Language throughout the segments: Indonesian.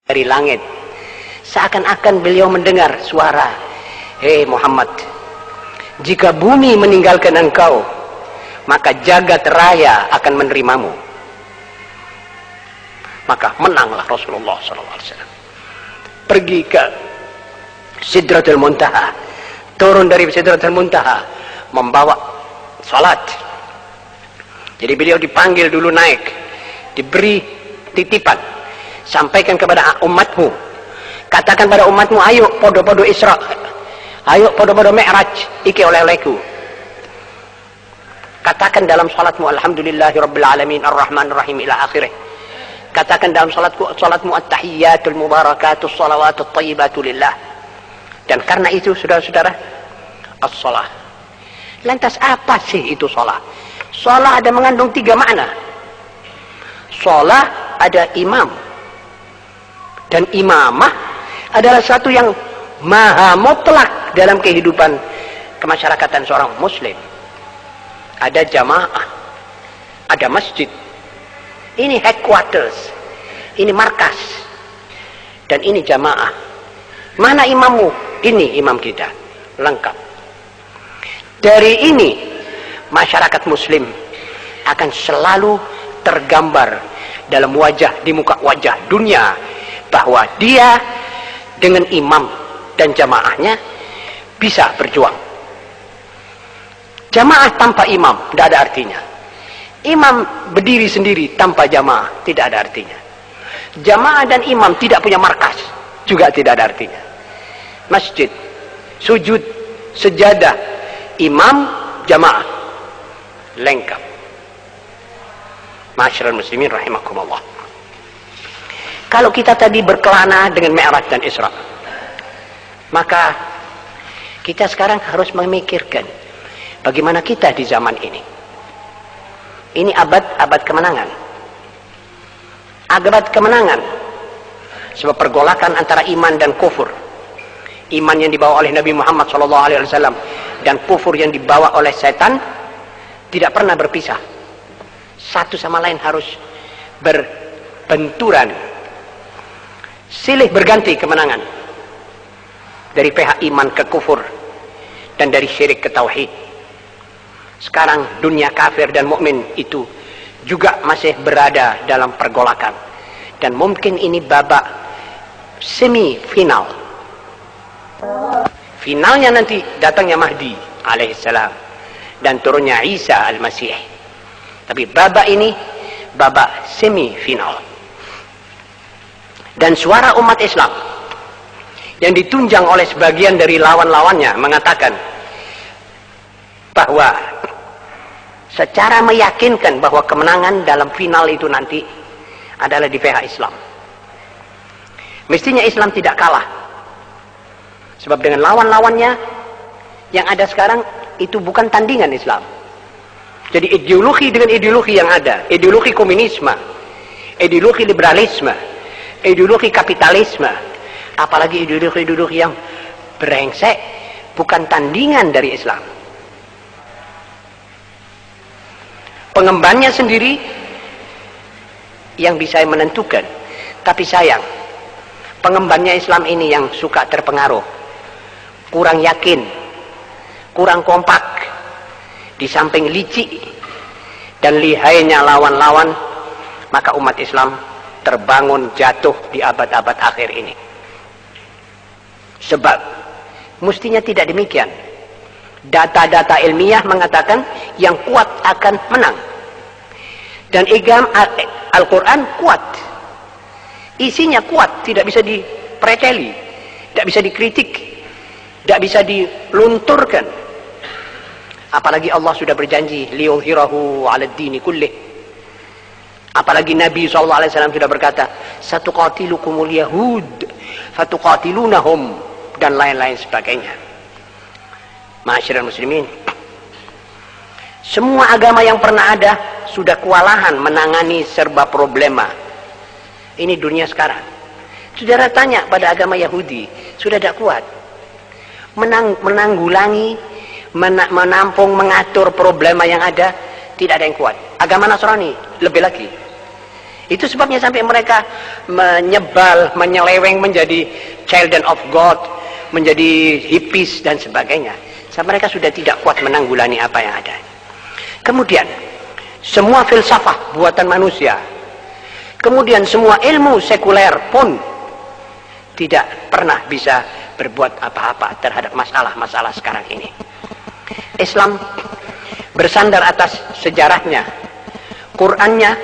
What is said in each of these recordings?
dari langit. Seakan-akan beliau mendengar suara, "Hei Muhammad, jika bumi meninggalkan engkau, maka jagat raya akan menerimamu." Maka menanglah Rasulullah SAW. Pergi ke Sidratul Muntaha, turun dari Sidratul Muntaha, membawa salat. Jadi beliau dipanggil dulu naik, diberi titipan, sampaikan kepada umatmu, katakan pada umatmu, ayo podo-podo Isra, ayo podo-podo Mi'raj, iki oleh-olehku. Katakan dalam salatmu, alhamdulillahi rabbil alamin ar-rahmanir rahim ila akhirih. Katakan dalam salatmu at-tahiyyatul mubarakatus salawatut thayyibatu lillah. Dan karena itu saudara-saudara, as-salah. Lantas apa sih itu salah? Salah ada mengandung 3 makna. Salah ada imam, dan imamah adalah satu yang maha mutlak dalam kehidupan kemasyarakatan seorang muslim. Ada jamaah, ada masjid, ini headquarters, ini markas, dan ini jamaah. Mana imammu? Ini imam kita, lengkap. Dari ini masyarakat muslim akan selalu tergambar dalam wajah, di muka wajah dunia, bahwa dia dengan imam dan jamaahnya bisa berjuang. Jamaah tanpa imam tidak ada artinya. Imam berdiri sendiri tanpa jamaah tidak ada artinya. Jamaah dan imam tidak punya markas juga tidak ada artinya. Masjid, sujud, sejadah, imam, jamaah, lengkap. Ma'asyiral muslimin rahimakumullah. Kalau kita tadi berkelana dengan Mi'raj dan Isra, maka kita sekarang harus memikirkan bagaimana kita di zaman ini. Ini abad kemenangan. Abad kemenangan. Sebab pergolakan antara iman dan kufur. Iman yang dibawa oleh Nabi Muhammad SAW dan kufur yang dibawa oleh setan tidak pernah berpisah. Satu sama lain harus berbenturan, silih berganti kemenangan, dari pihak iman ke kufur dan dari syirik ke tauhid. Sekarang dunia kafir dan mukmin itu juga masih berada dalam pergolakan, dan mungkin ini babak semifinal. Finalnya nanti datangnya Mahdi alaihissalam dan turunnya Isa al-Masih. Tapi babak ini babak semifinal. Dan suara umat Islam yang ditunjang oleh sebagian dari lawan-lawannya mengatakan bahwa secara meyakinkan bahwa kemenangan dalam final itu nanti adalah di pihak Islam. Mestinya Islam tidak kalah. Sebab dengan lawan-lawannya yang ada sekarang itu bukan tandingan Islam. Jadi ideologi dengan ideologi yang ada, ideologi komunisme, ideologi liberalisme, ideologi kapitalisme, apalagi ideologi-ideologi yang brengsek, bukan tandingan dari Islam. Pengembannya sendiri yang bisa menentukan. Tapi sayang, pengembannya Islam ini yang suka terpengaruh, kurang yakin, kurang kompak, di samping licik dan lihainya lawan-lawan, maka umat Islam terbangun jatuh di abad-abad akhir ini. Sebab mestinya tidak demikian. Data-data ilmiah mengatakan yang kuat akan menang. Dan Al-Quran kuat, isinya kuat, tidak bisa dipreteli, tidak bisa dikritik, tidak bisa dilunturkan. Apalagi Allah sudah berjanji liyudhhirahu 'alad dini kullih. Apalagi Nabi SAW sudah berkata, satuqatilukumul yahud fatuqatilunahum, dan lain-lain sebagainya. Ma'asyiral muslimin, semua agama yang pernah ada sudah kewalahan menangani serba problema. Ini dunia sekarang. Saudara tanya pada agama Yahudi, sudah tidak kuat menanggulangi, menampung, mengatur problema yang ada, tidak ada yang kuat. Agama Nasrani lebih lagi. Itu sebabnya sampai mereka menyebal, menyeleweng menjadi children of God, menjadi hippies dan sebagainya. Mereka sudah tidak kuat menanggulangi apa yang ada. Kemudian semua filsafah buatan manusia, kemudian semua ilmu sekuler pun tidak pernah bisa berbuat apa-apa terhadap masalah-masalah sekarang ini. Islam bersandar atas sejarahnya, Qur'annya,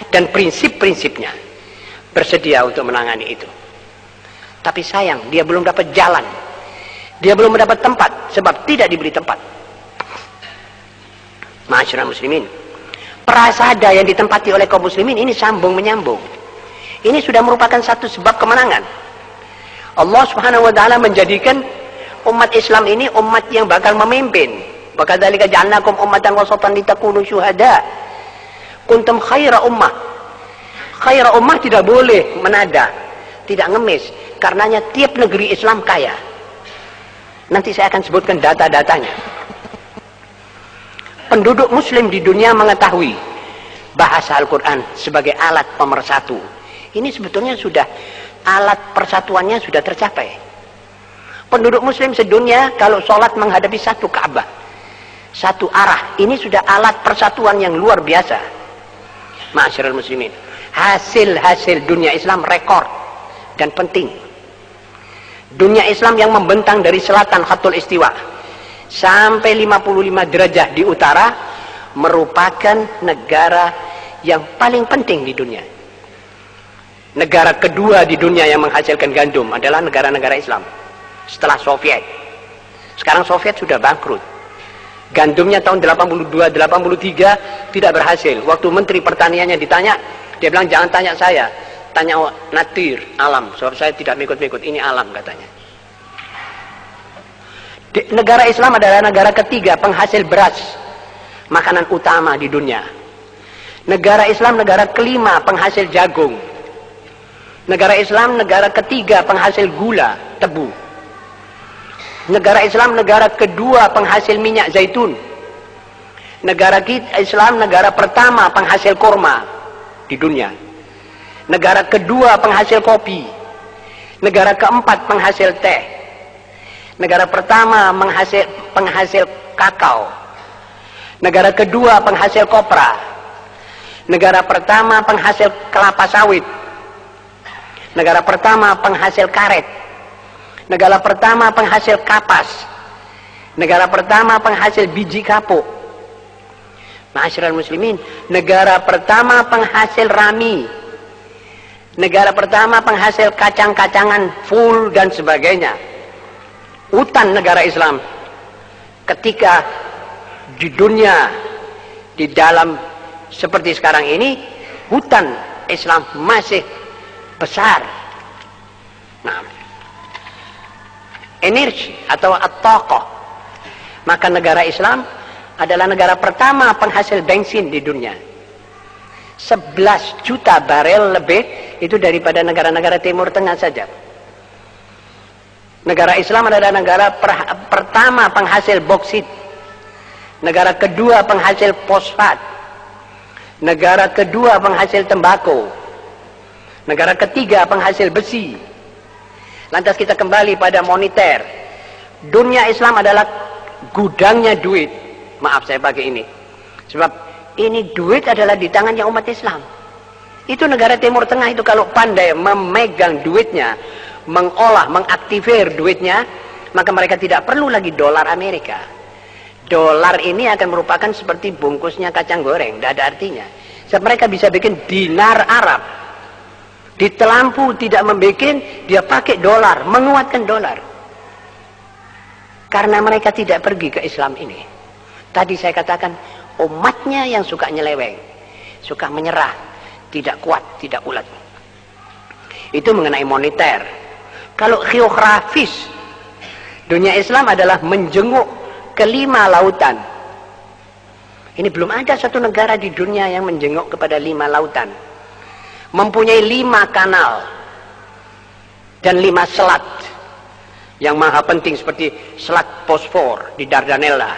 dan prinsip-prinsipnya, bersedia untuk menangani itu. Tapi sayang, dia belum dapat jalan, dia belum mendapat tempat, sebab tidak diberi tempat. Ma'asyiral muslimin, prasada yang ditempati oleh kaum muslimin ini sambung menyambung. Ini sudah merupakan satu sebab kemenangan. Allah Subhanahu wa taala menjadikan umat Islam ini umat yang bakal memimpin. Wa kadzalika ja'alnakum ummatan wasatan litakunu syuhada. Kuntum khaira ummah. Khaira ummah tidak boleh menada, tidak ngemis, karenanya tiap negeri Islam kaya. Nanti saya akan sebutkan data-datanya. Penduduk muslim di dunia mengetahui bahasa Al-Quran sebagai alat pemersatu. Ini sebetulnya sudah alat persatuannya sudah tercapai. Penduduk muslim sedunia kalau sholat menghadapi satu Ka'bah, satu arah, ini sudah alat persatuan yang luar biasa. Ma'asyiral muslimin, hasil-hasil dunia Islam rekor dan penting. Dunia Islam yang membentang dari selatan Khatul Istiwa sampai 55 derajat di utara merupakan negara yang paling penting di dunia. Negara kedua di dunia yang menghasilkan gandum adalah negara-negara Islam setelah Soviet. Sekarang Soviet sudah bangkrut. Gandumnya tahun 82-83 tidak berhasil. Waktu Menteri Pertaniannya ditanya, dia bilang jangan tanya saya, tanya natir, alam, sebab saya tidak mengikut-ikut, ini alam katanya. Negara Islam adalah negara ketiga penghasil beras, makanan utama di dunia. Negara Islam negara kelima penghasil jagung. Negara Islam negara ketiga penghasil gula, tebu. Negara Islam negara kedua penghasil minyak zaitun. Negara Islam negara pertama penghasil kurma di dunia. Negara kedua penghasil kopi. Negara keempat penghasil teh. Negara pertama penghasil kakao. Negara kedua penghasil kopra. Negara pertama penghasil kelapa sawit. Negara pertama penghasil karet. Negara pertama penghasil kapas. Negara pertama penghasil biji kapuk. Ma'asyiral muslimin, negara pertama penghasil rami. Negara pertama penghasil kacang-kacangan full dan sebagainya. Hutan negara Islam ketika di dunia di dalam seperti sekarang ini, hutan Islam masih besar. Nah, energi atau at-taqah, maka negara Islam adalah negara pertama penghasil bensin di dunia. 11 juta barel lebih itu daripada negara-negara Timur Tengah saja. Negara Islam adalah negara pertama penghasil boksit. Negara kedua penghasil fosfat. Negara kedua penghasil tembakau. Negara ketiga penghasil besi. Lantas kita kembali pada moneter. Dunia Islam adalah gudangnya duit. Maaf saya pakai ini. Sebab ini duit adalah di tangannya umat Islam. Itu negara Timur Tengah itu kalau pandai memegang duitnya, mengolah, mengaktifir duitnya, maka mereka tidak perlu lagi dolar Amerika. Dolar ini akan merupakan seperti bungkusnya kacang goreng, tidak ada artinya. Sebab mereka bisa bikin dinar Arab. Ditelampu tidak membikin, dia pakai dolar, menguatkan dolar. Karena mereka tidak pergi ke Islam ini. Tadi saya katakan, umatnya yang suka nyeleweng, suka menyerah, tidak kuat, tidak ulet. Itu mengenai moneter. Kalau geografis, dunia Islam adalah menjenguk kelima lautan. Ini belum ada satu negara di dunia yang menjenguk kepada 5 lautan. Mempunyai 5 kanal dan 5 selat yang maha penting seperti selat Bosfor di Dardanella,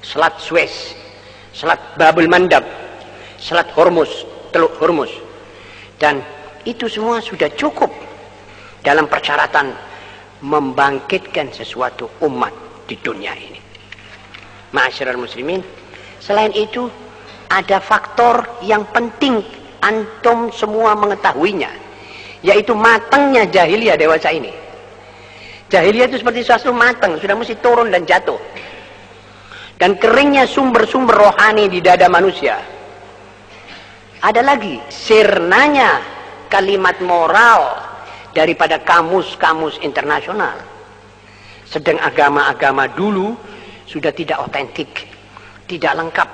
selat Suez, selat Babul Mandab, selat Hormuz, Teluk Hormuz. Dan itu semua sudah cukup dalam persyaratan membangkitkan sesuatu umat di dunia ini. Ma'asyiral muslimin, selain itu ada faktor yang penting antum semua mengetahuinya, yaitu matangnya jahiliyah dewasa ini. Jahiliyah itu seperti sesuatu matang, sudah mesti turun dan jatuh. Dan keringnya sumber-sumber rohani di dada manusia. Ada lagi sirnanya kalimat moral daripada kamus-kamus internasional. Sedang agama-agama dulu sudah tidak otentik, tidak lengkap,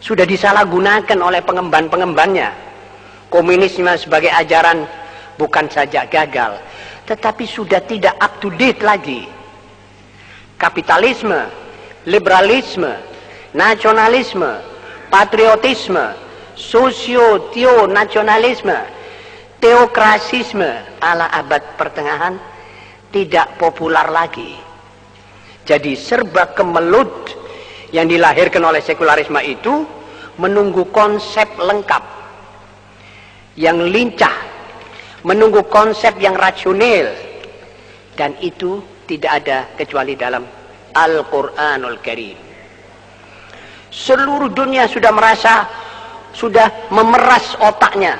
sudah disalahgunakan oleh pengemban-pengembannya. Komunisme sebagai ajaran bukan saja gagal, tetapi sudah tidak up to date lagi. Kapitalisme, liberalisme, nasionalisme, patriotisme, sosio-teo-nasionalisme, teokrasisme ala abad pertengahan tidak populer lagi. Jadi serba kemelut yang dilahirkan oleh sekularisme itu menunggu konsep lengkap, yang lincah, menunggu konsep yang rasional, dan itu tidak ada kecuali dalam Al-Quranul Karim. Seluruh dunia sudah merasa, sudah memeras otaknya.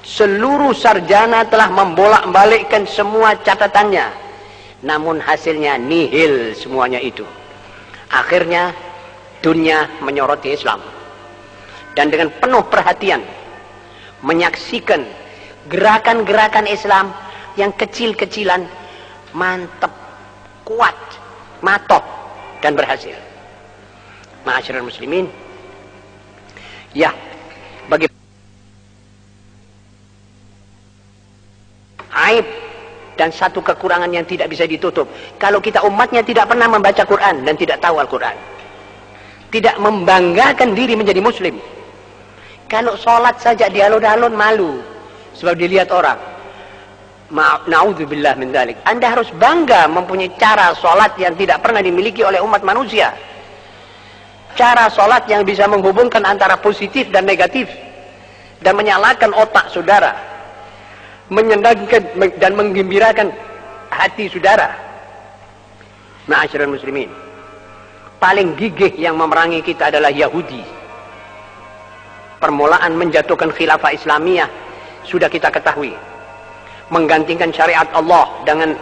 Seluruh sarjana telah membolak-balikkan semua catatannya, namun hasilnya nihil semuanya itu. Akhirnya dunia menyoroti Islam dan dengan penuh perhatian menyaksikan gerakan-gerakan Islam yang kecil-kecilan, mantap, kuat, matop, dan berhasil. Ma'asyiral muslimin, ya, bagi aib dan satu kekurangan yang tidak bisa ditutup, kalau kita umatnya tidak pernah membaca Quran dan tidak tahu Al-Quran, tidak membanggakan diri menjadi muslim. Kalau sholat saja di alun-alun malu sebab dilihat orang. Na'udzubillah min dzalik. Anda harus bangga mempunyai cara sholat yang tidak pernah dimiliki oleh umat manusia. Cara sholat yang bisa menghubungkan antara positif dan negatif dan menyalakan otak saudara, menyenangkan dan menggembirakan hati saudara. Ma'asyiral muslimin, paling gigih yang memerangi kita adalah Yahudi. Permulaan menjatuhkan khilafah Islamiyah sudah kita ketahui, menggantikan syariat Allah dengan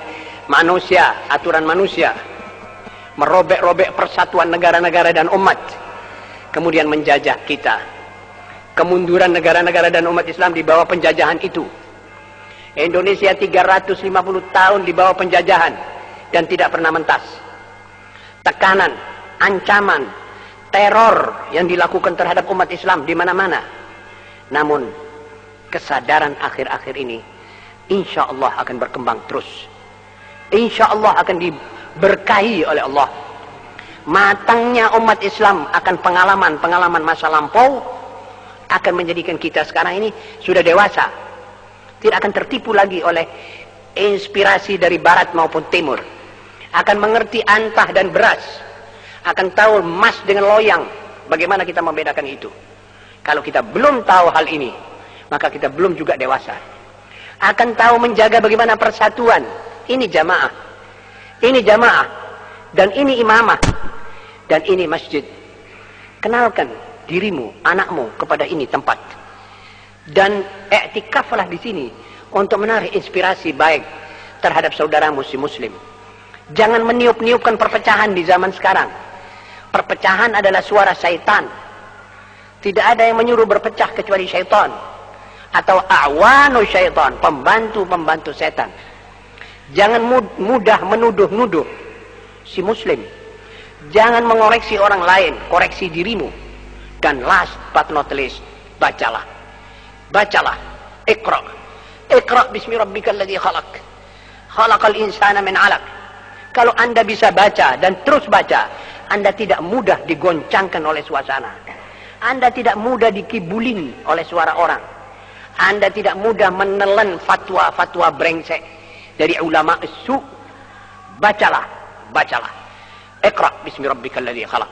manusia, aturan manusia, merobek-robek persatuan negara-negara dan umat, kemudian menjajah kita. Kemunduran negara-negara dan umat Islam di bawah penjajahan itu. Indonesia 350 tahun di bawah penjajahan dan tidak pernah mentas. Tekanan, ancaman, teror yang dilakukan terhadap umat Islam di mana-mana. Namun kesadaran akhir-akhir ini insya Allah akan berkembang terus. Insya Allah akan diberkahi oleh Allah. Matangnya umat Islam akan pengalaman-pengalaman masa lampau akan menjadikan kita sekarang ini sudah dewasa, tidak akan tertipu lagi oleh inspirasi dari barat maupun timur, akan mengerti antah dan beras, akan tahu emas dengan loyang, bagaimana kita membedakan itu. Kalau kita belum tahu hal ini, maka kita belum juga dewasa. Akan tahu menjaga bagaimana persatuan. Ini jamaah, dan ini imamah, dan ini masjid. Kenalkan dirimu, anakmu kepada ini tempat, dan i'tikaflah di sini untuk menarik inspirasi baik terhadap saudaramu si muslim. Jangan meniup-niupkan perpecahan di zaman sekarang. Perpecahan adalah suara syaitan. Tidak ada yang menyuruh berpecah kecuali syaitan, atau a'wanu syaitan, pembantu-pembantu setan. Jangan mudah menuduh-nuduh si muslim. Jangan mengoreksi orang lain, koreksi dirimu. Dan last but not least, bacalah. Bacalah. Iqra. Iqra bismi rabbikal ladzi khalaq. Khalaqal insana min 'alaq. Kalau Anda bisa baca dan terus baca, Anda tidak mudah digoncangkan oleh suasana. Anda tidak mudah dikibulin oleh suara orang. Anda tidak mudah menelan fatwa-fatwa brengsek dari ulama su. Bacalah, bacalah. Iqra bismi rabbikal ladzi khalaq.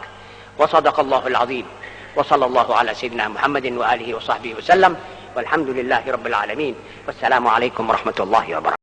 Wa sadaqallahul azim. Wa sallallahu ala sayyidina Muhammadin wa alihi wa sahbihi wasallam. Walhamdulillahirabbil alamin. Wassalamualaikum warahmatullahi wabarakatuh.